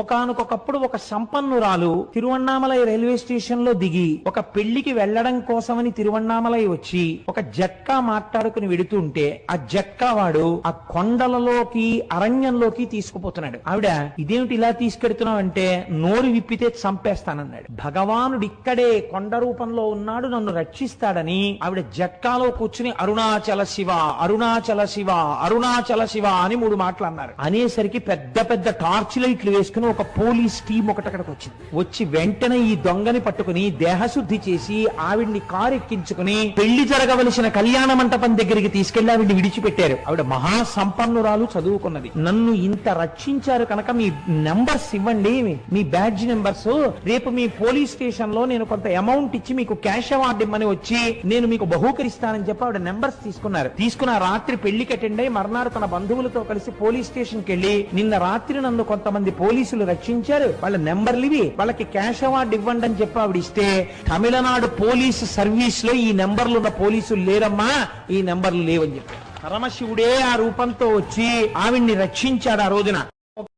ఒకానొకప్పుడు ఒక సంపన్నురాలు Tiruvannamalai railway station లో దిగి ఒక పెళ్లికి వెళ్లడం కోసమని తిరువణ్ణామలై వచ్చి ఒక జట్కా మాట్లాడుకుని వెడుతుంటే ఆ జట్కా వాడు ఆ కొండలలోకి అరణ్యంలోకి తీసుకుపోతున్నాడు. ఆవిడ ఇదేమిటి ఇలా తీసుకెడుతున్నావు అంటే నోరు విప్పితే చంపేస్తానన్నాడు. భగవానుడు ఇక్కడే కొండ రూపంలో ఉన్నాడు, నన్ను రక్షిస్తాడని ఆవిడ జట్కాలో కూర్చుని అరుణాచల శివ అరుణాచల శివ అరుణాచల శివ అని 3 మాటలు అన్నారు. అనేసరికి పెద్ద పెద్ద టార్చ్ లైట్లు వేసుకుని ఒక పోలీస్ టీం ఒకటక్కడికి వచ్చింది. వచ్చి వెంటనే ఈ దొంగని పట్టుకుని దేహశుద్ధి చేసి ఆవిడ్ని కారు ఎక్కించుకుని పెళ్లి జరగవలసిన కళ్యాణ మంటపం దగ్గరికి తీసుకెళ్లి ఆవిడ్ని విడిచిపెట్టారు. ఆవిడ మహా సంపన్నురాలు, చదువుకున్నది. నన్ను ఇంత రక్షించారు కనుక మీ నెంబర్స్ ఇవ్వండి, మీ బ్యాడ్జ్ నెంబర్స్, రేపు మీ పోలీస్ స్టేషన్ లో నేను కొంత అమౌంట్ ఇచ్చి మీకు క్యాష్ అవార్డు ఇమ్మని వచ్చి నేను మీకు బహూకరిస్తానని చెప్పి ఆవిడ నెంబర్స్ తీసుకున్నారు. తీసుకున్న రాత్రి పెళ్లికి అటెండ్ అయ్యి మర్నాడు తన బంధువులతో కలిసి పోలీస్ స్టేషన్ కి వెళ్లి నిన్న రాత్రి నన్ను కొంతమంది పోలీసులు రక్షించారు, వాళ్ళ నెంబర్లు ఇవి, వాళ్ళకి క్యాష్ అవార్డు ఇవ్వండి అని చెప్పి ఆవిడ ఇస్తే తమిళనాడు పోలీసు సర్వీస్ లో ఈ నెంబర్లు ఉన్న పోలీసులు లేరమ్మా, ఈ నెంబర్లు లేవని చెప్పారు. పరమశివుడే ఆ రూపంతో వచ్చి ఆవిడ్ని రక్షించాడు ఆ రోజున.